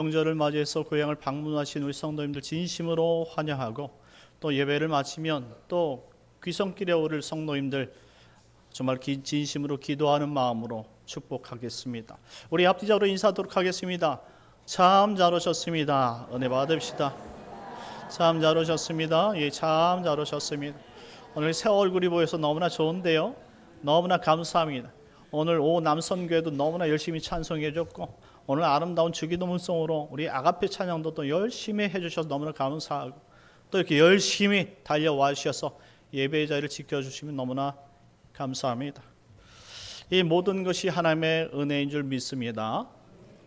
명절을 맞이해서 고향을 방문하신 우리 성도님들 진심으로 환영하고, 또 예배를 마치면 또 귀성길에 오를 성도님들 정말 진심으로 기도하는 마음으로 축복하겠습니다. 우리 앞뒤적으로 인사하도록 하겠습니다. 참 잘 오셨습니다. 은혜 받읍시다. 참 잘 오셨습니다. 예, 참 잘 오셨습니다. 오늘 새 얼굴이 보여서 너무나 좋은데요, 너무나 감사합니다. 오늘 오 남선교회도 너무나 열심히 찬송해 줬고, 오늘 아름다운 주기도문송으로 우리 아가페 찬양도 또 열심히 해주셔서 너무나 감사하고, 또 이렇게 열심히 달려와 주셔서 예배의 자리를 지켜주시면 너무나 감사합니다. 이 모든 것이 하나님의 은혜인 줄 믿습니다.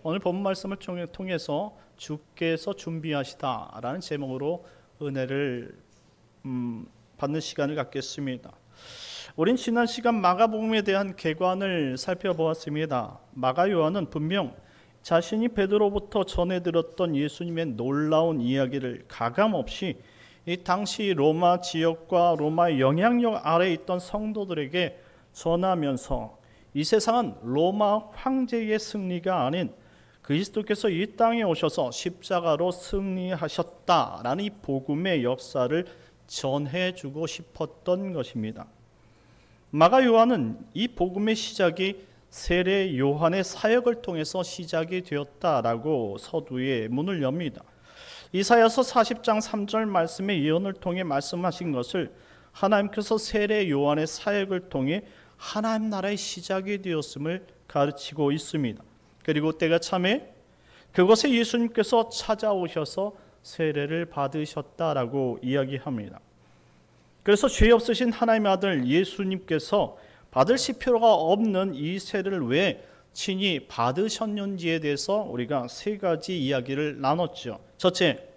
오늘 본문 말씀을 통해서 주께서 준비하시다라는 제목으로 은혜를 받는 시간을 갖겠습니다. 우린 지난 시간 마가복음에 대한 개관을 살펴보았습니다. 마가 요한은 분명 자신이 베드로부터 전해 들었던 예수님의 놀라운 이야기를 가감없이 이 당시 로마 지역과 로마의 영향력 아래에 있던 성도들에게 전하면서 이 세상은 로마 황제의 승리가 아닌 그리스도께서 이 땅에 오셔서 십자가로 승리하셨다라는 이 복음의 역사를 전해주고 싶었던 것입니다. 마가 요한은 이 복음의 시작이 세례 요한의 사역을 통해서 시작이 되었다라고 서두에 문을 엽니다. 이사야서 40장 3절 말씀의 예언을 통해 말씀하신 것을 하나님께서 세례 요한의 사역을 통해 하나님 나라의 시작이 되었음을 가르치고 있습니다. 그리고 때가 참에 그곳에 예수님께서 찾아오셔서 세례를 받으셨다라고 이야기합니다. 그래서 죄 없으신 하나님의 아들 예수님께서 받으실 필요가 없는 이 세례를 왜 친히 받으셨는지에 대해서 우리가 세 가지 이야기를 나눴죠. 첫째,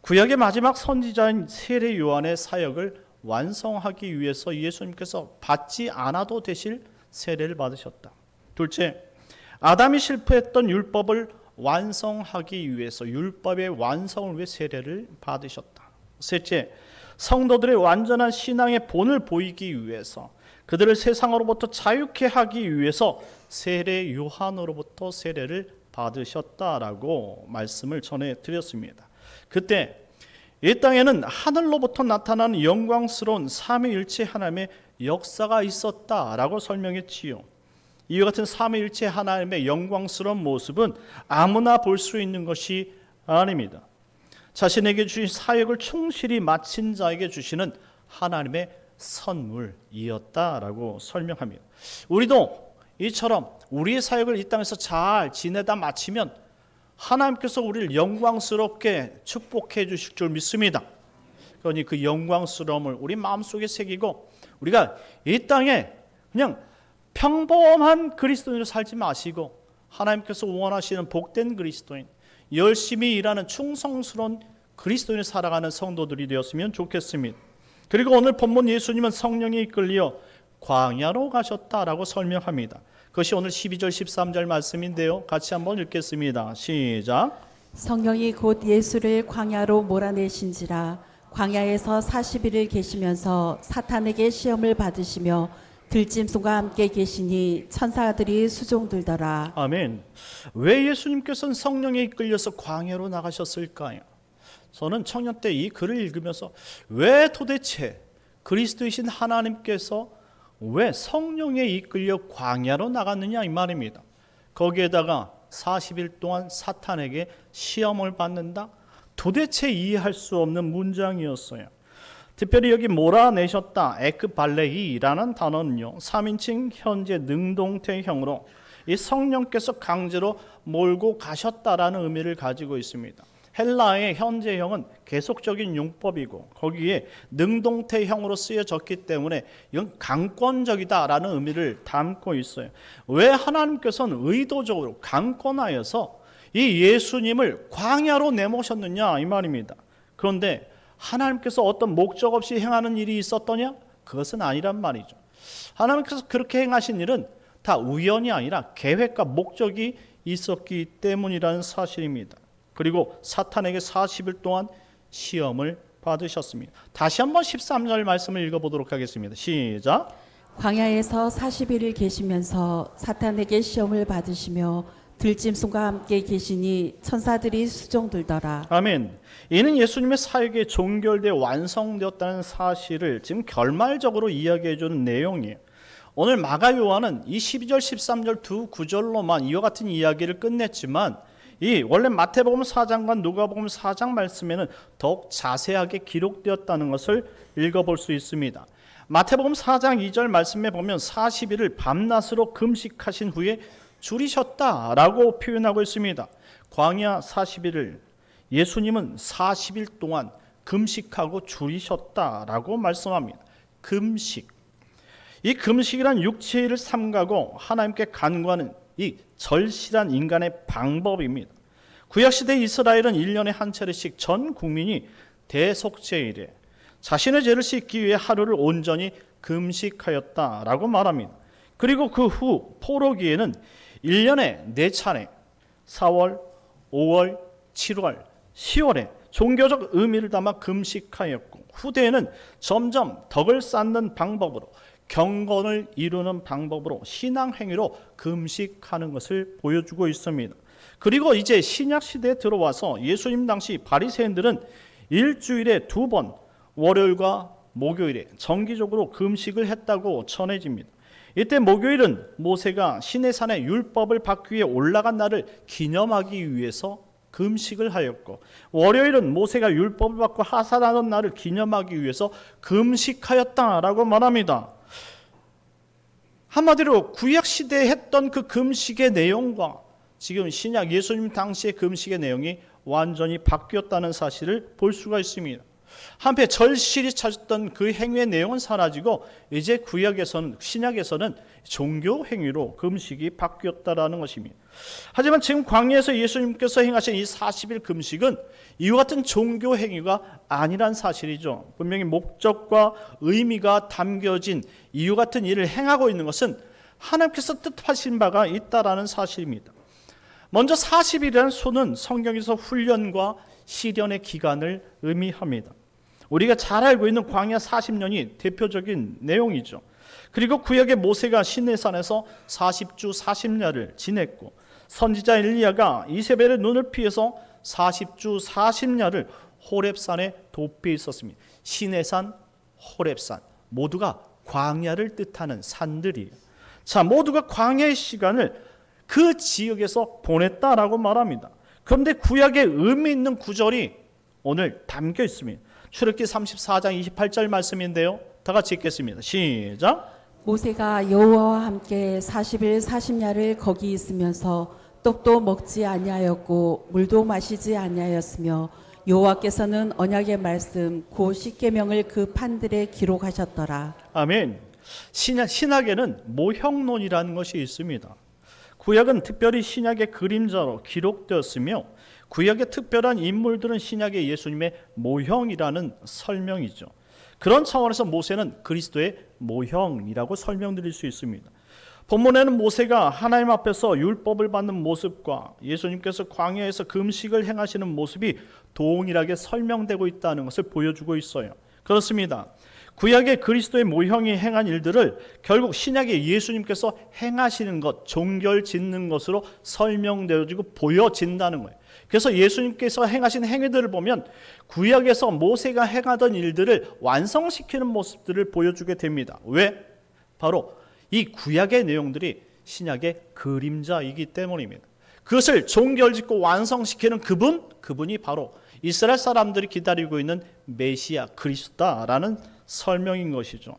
구약의 마지막 선지자인 세례 요한의 사역을 완성하기 위해서 예수님께서 받지 않아도 되실 세례를 받으셨다. 둘째, 아담이 실패했던 율법을 완성하기 위해서 율법의 완성을 위해 세례를 받으셨다. 셋째, 성도들의 완전한 신앙의 본을 보이기 위해서 그들을 세상으로부터 자유케 하기 위해서 세례 요한으로부터 세례를 받으셨다라고 말씀을 전해드렸습니다. 그때 이 땅에는 하늘로부터 나타나는 영광스러운 삼위일체 하나님의 역사가 있었다라고 설명했지요. 이와 같은 삼위일체 하나님의 영광스러운 모습은 아무나 볼 수 있는 것이 아닙니다. 자신에게 주신 사역을 충실히 마친 자에게 주시는 하나님의 선물이었다라고 설명합니다. 우리도 이처럼 우리의 사역을 이 땅에서 잘 지내다 마치면 하나님께서 우리를 영광스럽게 축복해 주실 줄 믿습니다. 그러니 그 영광스러움을 우리 마음속에 새기고 우리가 이 땅에 그냥 평범한 그리스도인으로 살지 마시고 하나님께서 원하시는 복된 그리스도인, 열심히 일하는 충성스러운 그리스도인을 살아가는 성도들이 되었으면 좋겠습니다. 그리고 오늘 본문 예수님은 성령에 이끌려 광야로 가셨다라고 설명합니다. 그것이 오늘 12절 13절 말씀인데요, 같이 한번 읽겠습니다. 시작. 성령이 곧 예수를 광야로 몰아내신지라 광야에서 40일을 계시면서 사탄에게 시험을 받으시며 들짐승과 함께 계시니 천사들이 수종들더라. 아멘. 왜 예수님께서는 성령에 이끌려서 광야로 나가셨을까요? 저는 청년 때 이 글을 읽으면서 왜 도대체 그리스도이신 하나님께서 왜 성령에 이끌려 광야로 나갔느냐 이 말입니다. 거기에다가 40일 동안 사탄에게 시험을 받는다? 도대체 이해할 수 없는 문장이었어요. 특별히 여기 몰아내셨다, 에크발레이라는 단어는요, 3인칭 현재 능동태형으로 이 성령께서 강제로 몰고 가셨다라는 의미를 가지고 있습니다. 헬라의 현재형은 계속적인 용법이고 거기에 능동태형으로 쓰여졌기 때문에 이건 강권적이다라는 의미를 담고 있어요. 왜 하나님께서는 의도적으로 강권하여서 이 예수님을 광야로 내모셨느냐 이 말입니다. 그런데 하나님께서 어떤 목적 없이 행하는 일이 있었더냐? 그것은 아니란 말이죠. 하나님께서 그렇게 행하신 일은 다 우연이 아니라 계획과 목적이 있었기 때문이라는 사실입니다. 그리고 사탄에게 40일 동안 시험을 받으셨습니다. 다시 한번 13절 말씀을 읽어보도록 하겠습니다. 시작. 광야에서 40일을 계시면서 사탄에게 시험을 받으시며 들짐승과 함께 계시니 천사들이 수종들더라. 아멘. 이는 예수님의 사역이 종결되어 완성되었다는 사실을 지금 결말적으로 이야기해 주는 내용이에요. 오늘 마가 요한은 이 12절 13절 두 구절로만 이와 같은 이야기를 끝냈지만 이 원래 마태복음 4장과 누가복음 4장 말씀에는 더욱 자세하게 기록되었다는 것을 읽어볼 수 있습니다. 마태복음 4장 2절 말씀에 보면 40일을 밤낮으로 금식하신 후에 줄이셨다라고 표현하고 있습니다. 광야 40일을 예수님은 40일 동안 금식하고 줄이셨다라고 말씀합니다. 금식. 이 금식이란 육체를 삼가고 하나님께 간구하는 이 절실한 인간의 방법입니다. 구약시대 이스라엘은 1년에 한 차례씩 전 국민이 대속죄일에 자신의 죄를 씻기 위해 하루를 온전히 금식하였다라고 말합니다. 그리고 그 후 포로기에는 1년에 4차례 4월, 5월, 7월, 10월에 종교적 의미를 담아 금식하였고 후대에는 점점 덕을 쌓는 방법으로 경건을 이루는 방법으로 신앙행위로 금식하는 것을 보여주고 있습니다. 그리고 이제 신약시대에 들어와서 예수님 당시 바리새인들은 일주일에 2번 월요일과 목요일에 정기적으로 금식을 했다고 전해집니다. 이때 목요일은 모세가 시내산에 율법을 받기 위해 올라간 날을 기념하기 위해서 금식을 하였고 월요일은 모세가 율법을 받고 하산하던 날을 기념하기 위해서 금식하였다라고 말합니다. 한마디로 구약시대에 했던 그 금식의 내용과 지금 신약 예수님 당시의 금식의 내용이 완전히 바뀌었다는 사실을 볼 수가 있습니다. 한편 절실히 찾았던 그 행위의 내용은 사라지고 이제 구약에서는 신약에서는 종교 행위로 금식이 바뀌었다라는 것입니다. 하지만 지금 광야에서 예수님께서 행하신 이 40일 금식은 이와 같은 종교 행위가 아니란 사실이죠. 분명히 목적과 의미가 담겨진 이와 같은 일을 행하고 있는 것은 하나님께서 뜻하신 바가 있다라는 사실입니다. 먼저 40일이라는 수는 성경에서 훈련과 시련의 기간을 의미합니다. 우리가 잘 알고 있는 광야 40년이 대표적인 내용이죠. 그리고 구약의 모세가 시내산에서 40주 40야를 지냈고 선지자 엘리야가 이세벨의 눈을 피해서 40주 40야를 호렙산에 도피해 있었습니다. 시내산, 호렙산 모두가 광야를 뜻하는 산들이에요. 자, 모두가 광야의 시간을 그 지역에서 보냈다라고 말합니다. 그런데 구약의 의미 있는 구절이 오늘 담겨 있습니다. 출애굽기 34장 28절 말씀인데요. 다 같이 읽겠습니다. 시작. 모세가 여호와와 함께 40일 40야를 거기 있으면서 떡도 먹지 아니하였고 물도 마시지 아니하였으며 여호와께서는 언약의 말씀 곧 십계명을 그 판들에 기록하셨더라. 아멘. 신약에는 모형론이라는 것이 있습니다. 구약은 특별히 신약의 그림자로 기록되었으며 구약의 특별한 인물들은 신약의 예수님의 모형이라는 설명이죠. 그런 차원에서 모세는 그리스도의 모형이라고 설명드릴 수 있습니다. 본문에는 모세가 하나님 앞에서 율법을 받는 모습과 예수님께서 광야에서 금식을 행하시는 모습이 동일하게 설명되고 있다는 것을 보여주고 있어요. 그렇습니다. 구약의 그리스도의 모형이 행한 일들을 결국 신약의 예수님께서 행하시는 것, 종결 짓는 것으로 설명되어지고 보여진다는 거예요. 그래서 예수님께서 행하신 행위들을 보면 구약에서 모세가 행하던 일들을 완성시키는 모습들을 보여주게 됩니다. 왜? 바로 이 구약의 내용들이 신약의 그림자이기 때문입니다. 그것을 종결짓고 완성시키는 그분이 바로 이스라엘 사람들이 기다리고 있는 메시아 그리스도다라는 설명인 것이죠.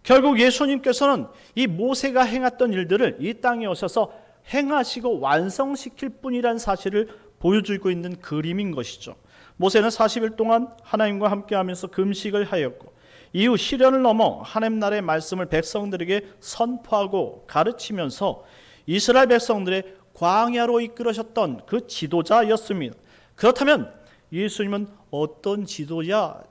결국 예수님께서는 이 모세가 행했던 일들을 이 땅에 오셔서 행하시고 완성시킬 뿐이라는 사실을 보여주고 있는 그림인 것이죠. 모세는 40일 동안 하나님과 함께하면서 금식을 하였고 이후 시련을 넘어 하나님 나라의 말씀을 백성들에게 선포하고 가르치면서 이스라엘 백성들의 광야로 이끌으셨던 그 지도자였습니다. 그렇다면 예수님은 어떤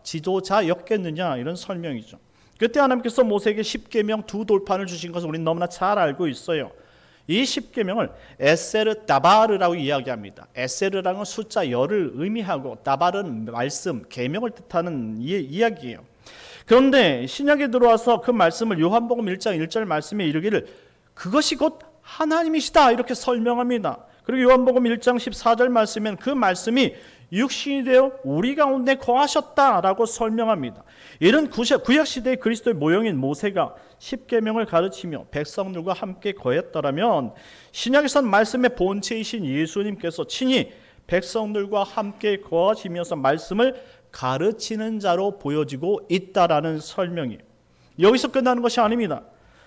지도자였겠느냐 이런 설명이죠. 그때 하나님께서 모세에게 십계명 두 돌판을 주신 것을 우리는 너무나 잘 알고 있어요. 이 십계명을 에세르 다바르라고 이야기합니다. 에세르라는 건 숫자 열을 의미하고 다바르는 말씀, 계명을 뜻하는 이야기예요. 그런데 신약에 들어와서 그 말씀을 요한복음 1장 1절 말씀에 이르기를 그것이 곧 하나님이시다 이렇게 설명합니다. 그리고 요한복음 1장 14절 말씀엔 그 말씀이 육신이 되어 우리 가운데 거하셨다라고 설명합니다. 이런 구약시대의 그리스도의 모형인 모세가 십계명을 가르치며 백성들과 함께 거했더라면 신약에선 말씀의 본체이신 예수님께서 친히 백성들과 함께 거하시면서 말씀을 가르치는 자로 보여지고 있다라는 설명이에요. 여기서 끝나는 것이 아닙니다.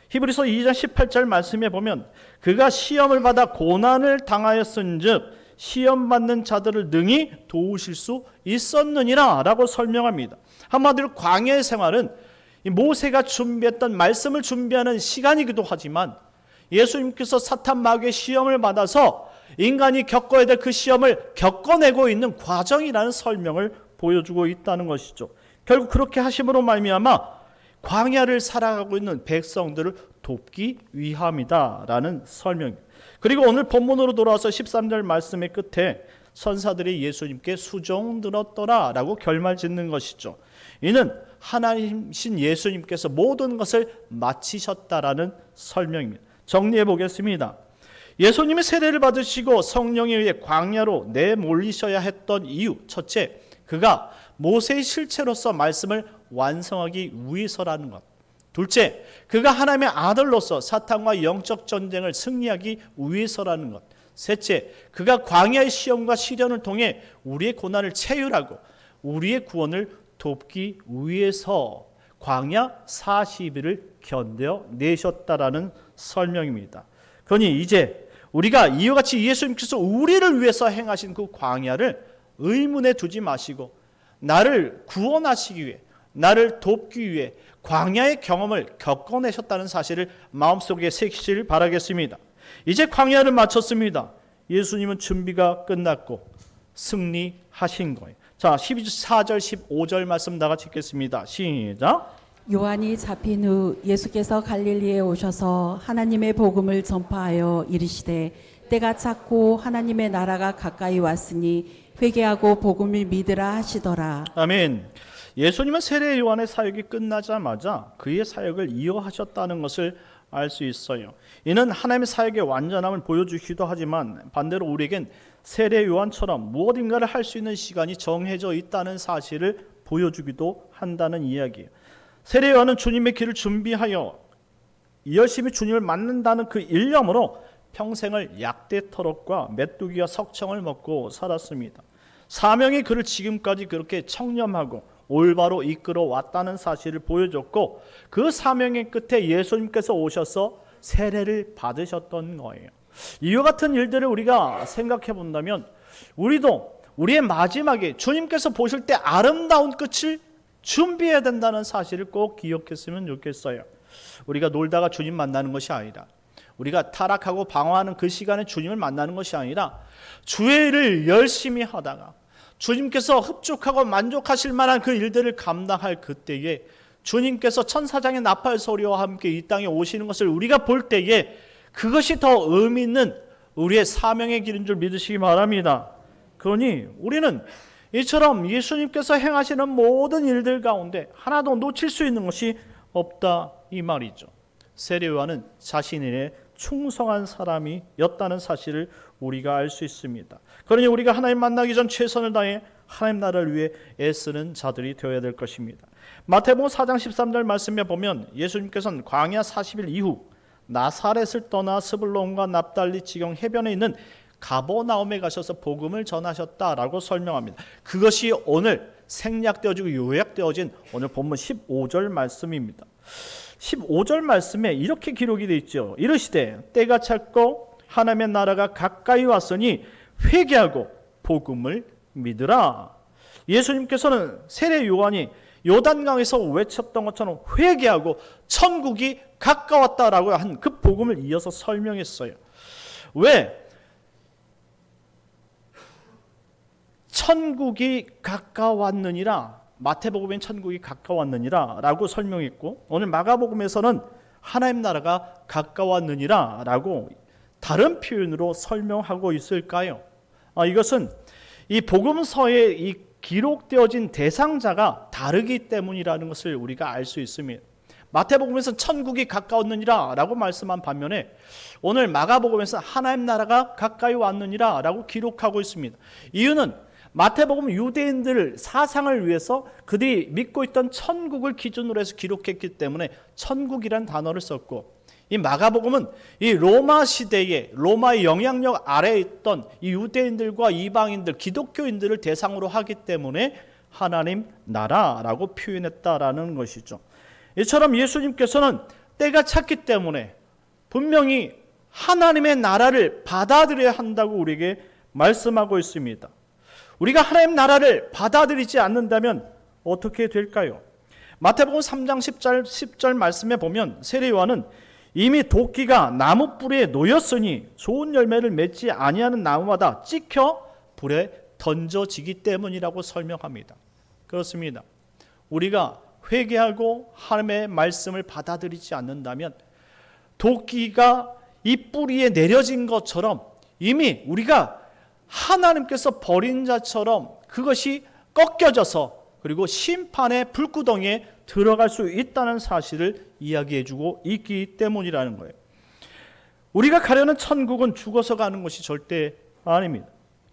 히브리서 2장 18절 말씀에 보면 그가 시험을 받아 고난을 당하였은즉 시험 받는 자들을 능히 도우실 수 있었느니라 라고 설명합니다. 한마디로 광야의 생활은 모세가 준비했던 말씀을 준비하는 시간이기도 하지만 예수님께서 사탄 마귀의 시험을 받아서 인간이 겪어야 될 그 시험을 겪어내고 있는 과정이라는 설명을 보여주고 있다는 것이죠. 결국 그렇게 하심으로 말미암아 광야를 살아가고 있는 백성들을 돕기 위함이다라는 설명입니다. 그리고 오늘 본문으로 돌아와서 13절 말씀의 끝에 선사들이 예수님께 수종 들었더라 라고 결말짓는 것이죠. 이는 하나님이신 예수님께서 모든 것을 마치셨다라는 설명입니다. 정리해 보겠습니다. 예수님의 세례를 받으시고 성령에 의해 광야로 내몰리셔야 했던 이유, 첫째, 그가 모세의 실체로서 말씀을 완성하기 위해서라는 것. 둘째, 그가 하나님의 아들로서 사탄과 영적 전쟁을 승리하기 위해서라는 것. 셋째, 그가 광야의 시험과 시련을 통해 우리의 고난을 체휼하고 우리의 구원을 돕기 위해서 광야 40일을 견뎌내셨다라는 설명입니다. 그러니 이제 우리가 이와 같이 예수님께서 우리를 위해서 행하신 그 광야를 의문에 두지 마시고 나를 구원하시기 위해, 나를 돕기 위해 광야의 경험을 겪어내셨다는 사실을 마음속에 새기시길 바라겠습니다. 이제 광야를 마쳤습니다. 예수님은 준비가 끝났고 승리하신 거예요. 자, 14절 15절 말씀 다 같이 읽겠습니다. 시작. 요한이 잡힌 후 예수께서 갈릴리에 오셔서 하나님의 복음을 전파하여 이르시되 때가 찼고 하나님의 나라가 가까이 왔으니 회개하고 복음을 믿으라 하시더라. 아멘. 예수님은 세례 요한의 사역이 끝나자마자 그의 사역을 이어하셨다는 것을 알 수 있어요. 이는 하나님의 사역의 완전함을 보여주기도 하지만 반대로 우리에겐 세례 요한처럼 무엇인가를 할 수 있는 시간이 정해져 있다는 사실을 보여주기도 한다는 이야기예요. 세례 요한은 주님의 길을 준비하여 열심히 주님을 만난다는 그 일념으로 평생을 약대 터럭과 메뚜기와 석청을 먹고 살았습니다. 사명이 그를 지금까지 그렇게 청렴하고 올바로 이끌어 왔다는 사실을 보여줬고 그 사명의 끝에 예수님께서 오셔서 세례를 받으셨던 거예요. 이와 같은 일들을 우리가 생각해 본다면 우리도 우리의 마지막에 주님께서 보실 때 아름다운 끝을 준비해야 된다는 사실을 꼭 기억했으면 좋겠어요. 우리가 놀다가 주님 만나는 것이 아니라 우리가 타락하고 방황하는 그 시간에 주님을 만나는 것이 아니라 주의 일을 열심히 하다가 주님께서 흡족하고 만족하실 만한 그 일들을 감당할 그때에 주님께서 천사장의 나팔 소리와 함께 이 땅에 오시는 것을 우리가 볼 때에 그것이 더 의미 있는 우리의 사명의 길인 줄 믿으시기 바랍니다. 그러니 우리는 이처럼 예수님께서 행하시는 모든 일들 가운데 하나도 놓칠 수 있는 것이 없다 이 말이죠. 세례 요한은 자신의 충성한 사람이었다는 사실을 우리가 알 수 있습니다. 그러니 우리가 하나님 만나기 전 최선을 다해 하나님 나라를 위해 애쓰는 자들이 되어야 될 것입니다. 마태복음 4장 13절 말씀에 보면 예수님께서는 광야 40일 이후 나사렛을 떠나 스불론과 납달리 지경 해변에 있는 가버나움에 가셔서 복음을 전하셨다라고 설명합니다. 그것이 오늘 생략되어지고 요약되어진 오늘 본문 15절 말씀입니다. 15절 말씀에 이렇게 기록이 되어 있죠. 이르시되 때가 찼고 하나님의 나라가 가까이 왔으니 회개하고 복음을 믿으라. 예수님께서는 세례 요한이 요단강에서 외쳤던 것처럼 회개하고 천국이 가까웠다라고 한 그 복음을 이어서 설명했어요. 왜? 천국이 가까웠느니라. 마태복음엔 천국이 가까웠느니라 라고 설명했고 오늘 마가복음에서는 하나님 나라가 가까웠느니라 라고 다른 표현으로 설명하고 있을까요? 이것은 이 복음서에 이 기록되어진 대상자가 다르기 때문이라는 것을 우리가 알 수 있습니다. 마태복음에서는 천국이 가까웠느니라 라고 말씀한 반면에 오늘 마가복음에서는 하나님 나라가 가까이 왔느니라 라고 기록하고 있습니다. 이유는 마태복음 유대인들 사상을 위해서 그들이 믿고 있던 천국을 기준으로 해서 기록했기 때문에 천국이란 단어를 썼고, 이 마가복음은 이 로마 시대에 로마의 영향력 아래에 있던 이 유대인들과 이방인들, 기독교인들을 대상으로 하기 때문에 하나님 나라라고 표현했다라는 것이죠. 이처럼 예수님께서는 때가 찼기 때문에 분명히 하나님의 나라를 받아들여야 한다고 우리에게 말씀하고 있습니다. 우리가 하나님 나라를 받아들이지 않는다면 어떻게 될까요? 마태복음 3장 10절 말씀에 보면 세례 요한은 이미 도끼가 나무 뿌리에 놓였으니 좋은 열매를 맺지 아니하는 나무마다 찍혀 불에 던져지기 때문이라고 설명합니다. 그렇습니다. 우리가 회개하고 하나님의 말씀을 받아들이지 않는다면 도끼가 이 뿌리에 내려진 것처럼 이미 우리가 하나님께서 버린 자처럼 그것이 꺾여져서 그리고 심판의 불구덩이에 들어갈 수 있다는 사실을 이야기해주고 있기 때문이라는 거예요. 우리가 가려는 천국은 죽어서 가는 것이 절대 아닙니다.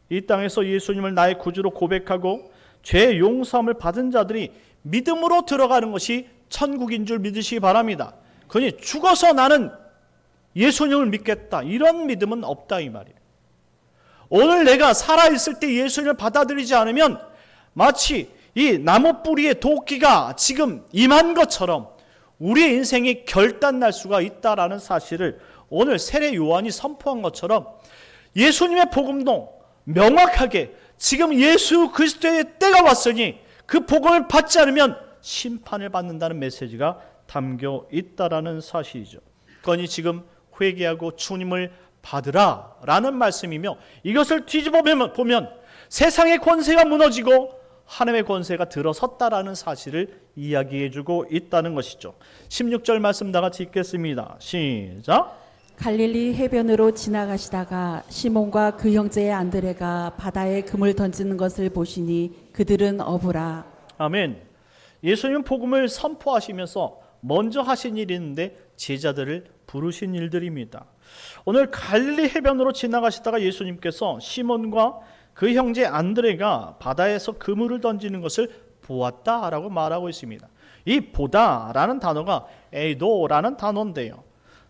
이 땅에서 예수님을 나의 구주로 고백하고 죄 용서함을 받은 자들이 믿음으로 들어가는 것이 천국인 줄 믿으시기 바랍니다. 그러니 죽어서 나는 예수님을 믿겠다, 이런 믿음은 없다 이 말이에요. 오늘 내가 살아있을 때 예수님을 받아들이지 않으면 마치 이 나무 뿌리에 도끼가 지금 임한 것처럼 우리의 인생이 결단날 수가 있다라는 사실을 오늘 세례 요한이 선포한 것처럼 예수님의 복음도 명확하게 지금 예수 그리스도의 때가 왔으니 그 복음을 받지 않으면 심판을 받는다는 메시지가 담겨 있다라는 사실이죠. 그러니 지금 회개하고 주님을 받으라 라는 말씀이며, 이것을 뒤집어 보면 세상의 권세가 무너지고 하나님의 권세가 들어섰다라는 사실을 이야기해주고 있다는 것이죠. 16절 말씀 다 같이 읽겠습니다. 시작. 갈릴리 해변으로 지나가시다가 시몬과 그 형제 안드레가 바다에 금을 던지는 것을 보시니 그들은 어부라. 아멘. 예수님은 복음을 선포하시면서 먼저 하신 일이 있는데 제자들을 부르신 일들입니다. 오늘 갈릴리 해변으로 지나가시다가 예수님께서 시몬과 그 형제 안드레가 바다에서 그물을 던지는 것을 보았다라고 말하고 있습니다. 이 보다라는 단어가 에이도라는 단어인데요.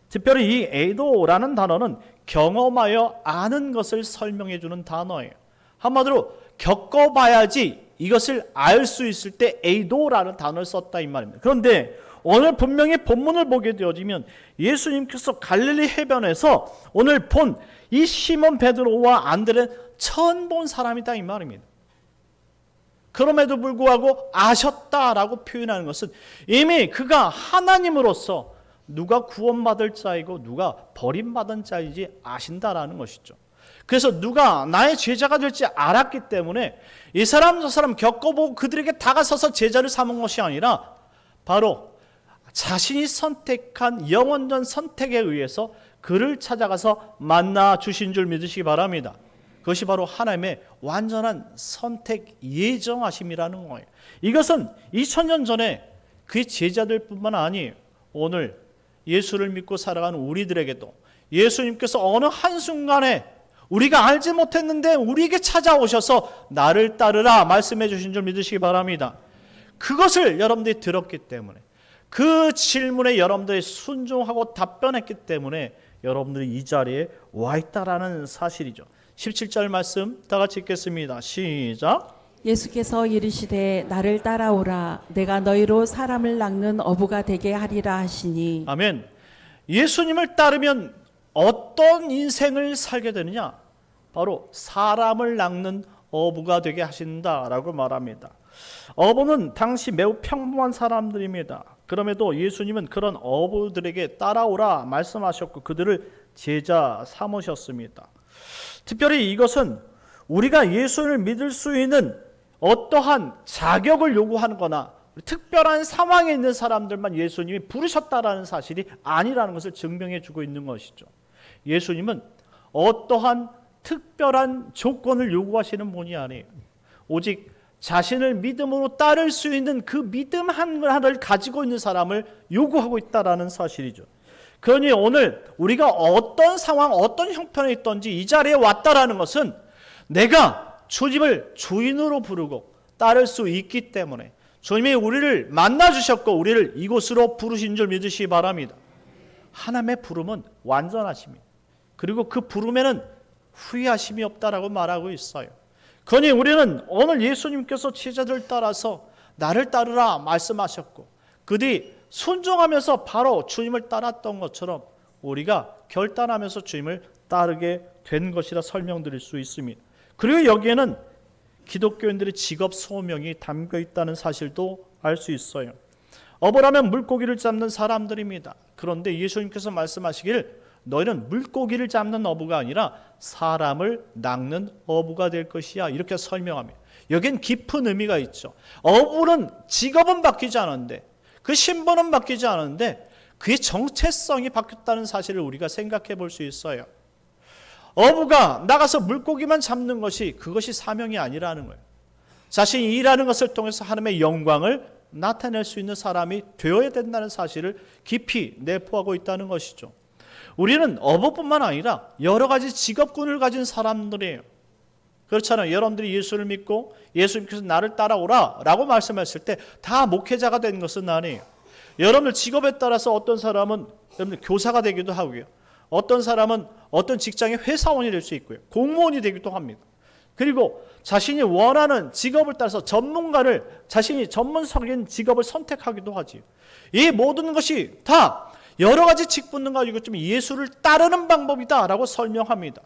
특별히 이 에이도라는 단어는 경험하여 아는 것을 설명해 주는 단어예요. 한마디로 겪어봐야지 이것을 알 수 있을 때 에이도라는 단어를 썼다 이 말입니다. 그런데 오늘 분명히 본문을 보게 되어지면 예수님께서 갈릴리 해변에서 오늘 본 이 시몬 베드로와 안드레는 처음 본 사람이다 이 말입니다. 그럼에도 불구하고 아셨다라고 표현하는 것은 이미 그가 하나님으로서 누가 구원받을 자이고 누가 버림받은 자인지 아신다라는 것이죠. 그래서 누가 나의 제자가 될지 알았기 때문에 이 사람 저 사람 겪어보고 그들에게 다가서서 제자를 삼은 것이 아니라 바로 자신이 선택한 영원전 선택에 의해서 그를 찾아가서 만나 주신 줄 믿으시기 바랍니다. 그것이 바로 하나님의 완전한 선택 예정하심이라는 거예요. 이것은 2000년 전에 그의 제자들뿐만 아니에요. 오늘 예수를 믿고 살아가는 우리들에게도 예수님께서 어느 한순간에 우리가 알지 못했는데 우리에게 찾아오셔서 나를 따르라 말씀해 주신 줄 믿으시기 바랍니다. 그것을 여러분들이 들었기 때문에, 그 질문에 여러분들이 순종하고 답변했기 때문에 여러분들이 이 자리에 와 있다라는 사실이죠. 17절 말씀 다 같이 읽겠습니다. 시작. 예수께서 이르시되 나를 따라오라 내가 너희로 사람을 낚는 어부가 되게 하리라 하시니. 아멘. 예수님을 따르면 어떤 인생을 살게 되느냐? 바로 사람을 낚는 어부가 되게 하신다라고 말합니다. 어부는 당시 매우 평범한 사람들입니다. 그럼에도 예수님은 그런 어부들에게 따라오라 말씀하셨고 그들을 제자 삼으셨습니다. 특별히 이것은 우리가 예수를 믿을 수 있는 어떠한 자격을 요구하는 거나 특별한 상황에 있는 사람들만 예수님이 부르셨다라는 사실이 아니라는 것을 증명해 주고 있는 것이죠. 예수님은 어떠한 특별한 조건을 요구하시는 분이 아니에요. 오직 자신을 믿음으로 따를 수 있는 그 믿음 하나를 가지고 있는 사람을 요구하고 있다라는 사실이죠. 그러니 오늘 우리가 어떤 상황, 어떤 형편에 있든지 이 자리에 왔다라는 것은 내가 주님을 주인으로 부르고 따를 수 있기 때문에 주님이 우리를 만나주셨고 우리를 이곳으로 부르신 줄 믿으시기 바랍니다. 하나님의 부름은 완전하십니다. 그리고 그 부름에는 후회하심이 없다라고 말하고 있어요. 그러니 우리는 오늘 예수님께서 제자들 따라서 나를 따르라 말씀하셨고 그 뒤 순종하면서 바로 주님을 따랐던 것처럼 우리가 결단하면서 주님을 따르게 된 것이라 설명드릴 수 있습니다. 그리고 여기에는 기독교인들의 직업 소명이 담겨 있다는 사실도 알 수 있어요. 어부라면 물고기를 잡는 사람들입니다. 그런데 예수님께서 말씀하시길 너희는 물고기를 잡는 어부가 아니라 사람을 낚는 어부가 될 것이야, 이렇게 설명합니다. 여긴 깊은 의미가 있죠. 어부는 직업은 바뀌지 않았는데 그 신분은 바뀌지 않았는데 그의 정체성이 바뀌었다는 사실을 우리가 생각해 볼 수 있어요. 어부가 나가서 물고기만 잡는 것이 그것이 사명이 아니라는 거예요. 자신이 일하는 것을 통해서 하나님의 영광을 나타낼 수 있는 사람이 되어야 된다는 사실을 깊이 내포하고 있다는 것이죠. 우리는 어부뿐만 아니라 여러 가지 직업군을 가진 사람들이에요. 그렇잖아요. 여러분들이 예수를 믿고 예수님께서 나를 따라오라 라고 말씀하실 때 다 목회자가 된 것은 아니에요. 여러분들 직업에 따라서 어떤 사람은 여러분들 교사가 되기도 하고요. 어떤 사람은 어떤 직장의 회사원이 될 수 있고요. 공무원이 되기도 합니다. 그리고 자신이 원하는 직업을 따라서 전문가를 자신이 전문적인 직업을 선택하기도 하지요. 이 모든 것이 다 여러 가지 직분을 가지고 좀 예수를 따르는 방법이다라고 설명합니다.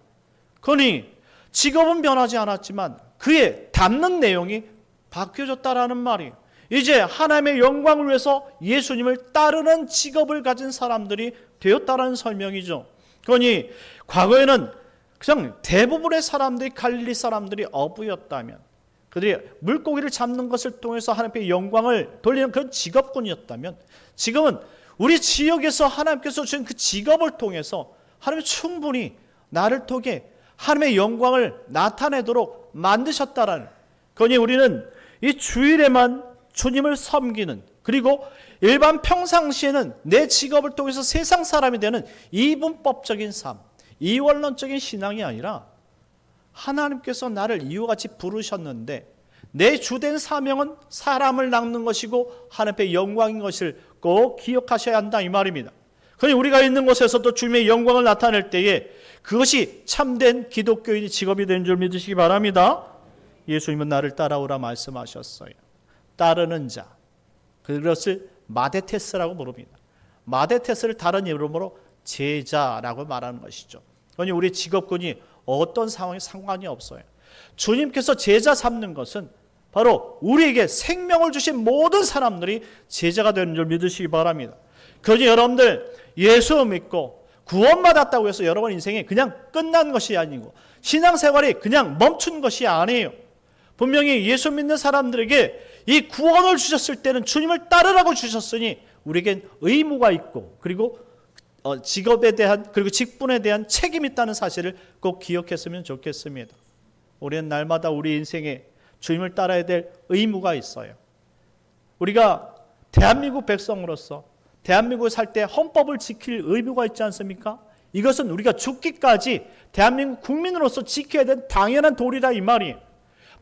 그러니 직업은 변하지 않았지만 그의 담는 내용이 바뀌어졌다라는 말이에요. 이제 하나님의 영광을 위해서 예수님을 따르는 직업을 가진 사람들이 되었다라는 설명이죠. 그러니 과거에는 그냥 대부분의 사람들이 갈릴리 사람들이 어부였다면 그들이 물고기를 잡는 것을 통해서 하나님의 영광을 돌리는 그런 직업군이었다면 지금은 우리 지역에서 하나님께서 주신 그 직업을 통해서 하나님이 충분히 나를 통해 하나님의 영광을 나타내도록 만드셨다라는. 그러니 우리는 이 주일에만 주님을 섬기는, 그리고 일반 평상시에는 내 직업을 통해서 세상 사람이 되는 이분법적인 삶, 이원론적인 신앙이 아니라 하나님께서 나를 이와 같이 부르셨는데 내 주된 사명은 사람을 낚는 것이고 하나님의 영광인 것을 꼭 기억하셔야 한다, 이 말입니다. 그러니 우리가 있는 곳에서도 주님의 영광을 나타낼 때에 그것이 참된 기독교인의 직업이 되는 줄 믿으시기 바랍니다. 예수님은 나를 따라오라 말씀하셨어요. 따르는 자, 그것을 마데테스라고 부릅니다. 마데테스를 다른 이름으로 제자라고 말하는 것이죠. 그러니 우리 직업군이 어떤 상황에 상관이 없어요. 주님께서 제자 삼는 것은 바로 우리에게 생명을 주신 모든 사람들이 제자가 되는 줄 믿으시기 바랍니다. 그러니 여러분들 예수 믿고 구원받았다고 해서 여러분 인생이 그냥 끝난 것이 아니고 신앙생활이 그냥 멈춘 것이 아니에요. 분명히 예수 믿는 사람들에게 이 구원을 주셨을 때는 주님을 따르라고 주셨으니 우리에겐 의무가 있고 그리고 직업에 대한 그리고 직분에 대한 책임이 있다는 사실을 꼭 기억했으면 좋겠습니다. 우리는 날마다 우리 인생에 주님을 따라야 될 의무가 있어요. 우리가 대한민국 백성으로서 대한민국에 살 때 헌법을 지킬 의무가 있지 않습니까? 이것은 우리가 죽기까지 대한민국 국민으로서 지켜야 되는 당연한 도리다, 이 말이에요.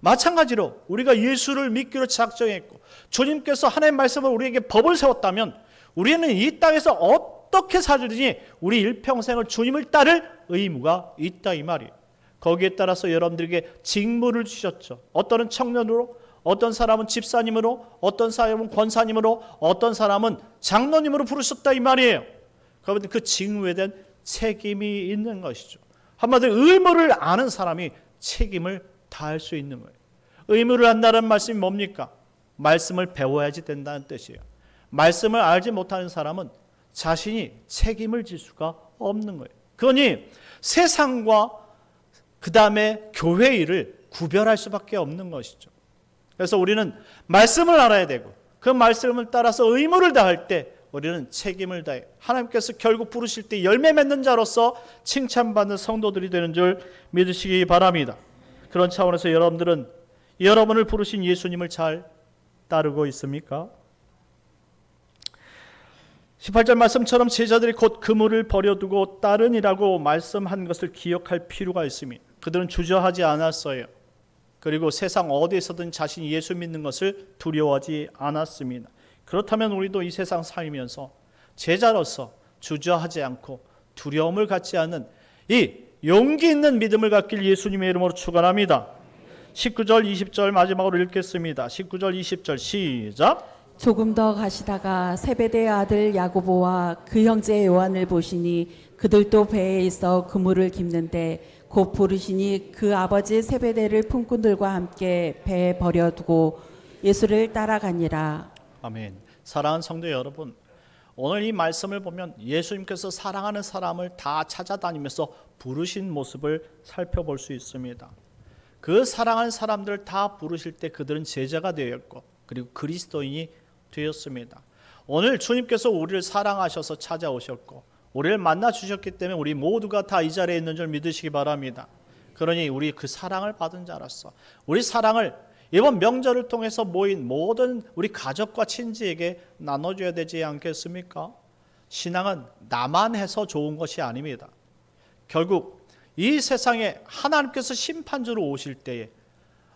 마찬가지로 우리가 예수를 믿기로 작정했고 주님께서 하나님의 말씀을 우리에게 법을 세웠다면 우리는 이 땅에서 어떻게 살든지 우리 일평생을 주님을 따를 의무가 있다, 이 말이에요. 거기에 따라서 여러분들에게 직무를 주셨죠. 어떤 청년으로, 어떤 사람은 집사님으로, 어떤 사람은 권사님으로, 어떤 사람은 장로님으로 부르셨다, 이 말이에요. 그런데 그 직무에 대한 책임이 있는 것이죠. 한마디로 의무를 아는 사람이 책임을 다할 수 있는 거예요. 의무를 한다는 말씀이 뭡니까? 말씀을 배워야지 된다는 뜻이에요. 말씀을 알지 못하는 사람은 자신이 책임을 질 수가 없는 거예요. 그러니 세상과 그 다음에 교회 일을 구별할 수밖에 없는 것이죠. 그래서 우리는 말씀을 알아야 되고 그 말씀을 따라서 의무를 다할 때 우리는 책임을 다해 하나님께서 결국 부르실 때 열매 맺는 자로서 칭찬받는 성도들이 되는 줄 믿으시기 바랍니다. 그런 차원에서 여러분들은 여러분을 부르신 예수님을 잘 따르고 있습니까? 18절 말씀처럼 제자들이 곧 그물을 버려두고 따르니라고 말씀한 것을 기억할 필요가 있습니다. 그들은 주저하지 않았어요. 그리고 세상 어디에서든 자신이 예수 믿는 것을 두려워하지 않았습니다. 그렇다면 우리도 이 세상 살면서 제자로서 주저하지 않고 두려움을 갖지 않는 이 용기 있는 믿음을 갖길 예수님의 이름으로 축원합니다. 19절 20절 마지막으로 읽겠습니다. 19절 20절 시작. 조금 더 가시다가 세베대의 아들 야고보와 그 형제 요한을 보시니 그들도 배에 있어 그물을 깁는데 곧 부르시니 그 아버지 세베대를 품꾼들과 함께 배에 버려두고 예수를 따라가니라. 아멘. 사랑하는 성도 여러분, 오늘 이 말씀을 보면 예수님께서 사랑하는 사람을 다 찾아다니면서 부르신 모습을 살펴볼 수 있습니다. 그 사랑하는 사람들을 다 부르실 때 그들은 제자가 되었고 그리고 그리스도인이 되었습니다. 오늘 주님께서 우리를 사랑하셔서 찾아오셨고 우리를 만나 주셨기 때문에 우리 모두가 다 이 자리에 있는 줄 믿으시기 바랍니다. 그러니 우리 그 사랑을 받은 자로서 우리 사랑을 이번 명절을 통해서 모인 모든 우리 가족과 친지에게 나눠줘야 되지 않겠습니까? 신앙은 나만 해서 좋은 것이 아닙니다. 결국 이 세상에 하나님께서 심판주로 오실 때에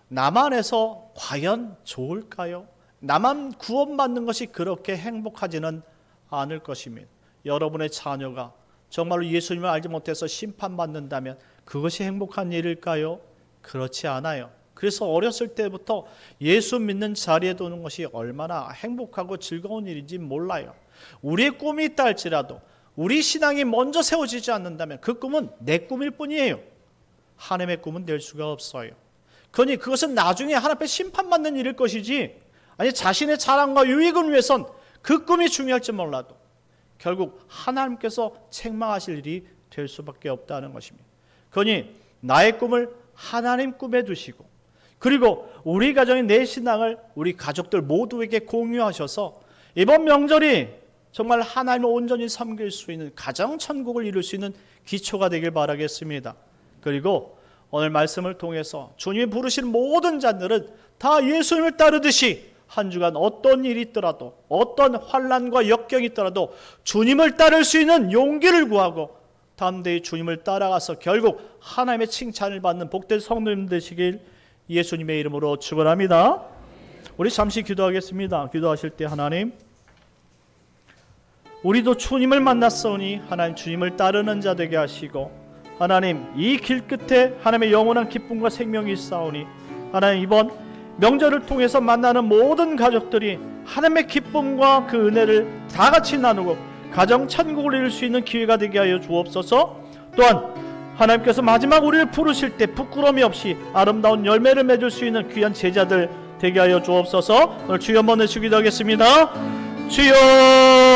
나만 해서 과연 좋을까요? 나만 구원받는 것이 그렇게 행복하지는 않을 것입니다. 여러분의 자녀가 정말로 예수님을 알지 못해서 심판받는다면 그것이 행복한 일일까요? 그렇지 않아요. 그래서 어렸을 때부터 예수 믿는 자리에 두는 것이 얼마나 행복하고 즐거운 일인지 몰라요. 우리의 꿈이 있다 할지라도 우리 신앙이 먼저 세워지지 않는다면 그 꿈은 내 꿈일 뿐이에요. 하나님의 꿈은 될 수가 없어요. 그러니 그것은 나중에 하나님 앞에 심판받는 일일 것이지 아니 자신의 자랑과 유익을 위해선 그 꿈이 중요할지 몰라도 결국 하나님께서 책망하실 일이 될 수밖에 없다는 것입니다. 그러니 나의 꿈을 하나님 꿈에 두시고 그리고 우리 가정의 내 신앙을 우리 가족들 모두에게 공유하셔서 이번 명절이 정말 하나님을 온전히 섬길 수 있는 가정 천국을 이룰 수 있는 기초가 되길 바라겠습니다. 그리고 오늘 말씀을 통해서 주님이 부르신 모든 자들은 다 예수님을 따르듯이 한 주간 어떤 일이 있더라도 어떤 환난과 역경이 있더라도 주님을 따를 수 있는 용기를 구하고 담대히 주님을 따라가서 결국 하나님의 칭찬을 받는 복된 성도님 되시길 예수님의 이름으로 축원합니다. 우리 잠시 기도하겠습니다. 기도하실 때 하나님 우리도 주님을 만났사오니 하나님 주님을 따르는 자 되게 하시고 하나님 이 길 끝에 하나님의 영원한 기쁨과 생명이 있사오니 하나님 이번 명절을 통해서 만나는 모든 가족들이 하나님의 기쁨과 그 은혜를 다 같이 나누고 가정 천국을 이룰 수 있는 기회가 되게 하여 주옵소서. 또한 하나님께서 마지막 우리를 부르실 때 부끄러움이 없이 아름다운 열매를 맺을 수 있는 귀한 제자들 되게 하여 주옵소서. 오늘 주여 한번 내쉬기도 하겠습니다. 주여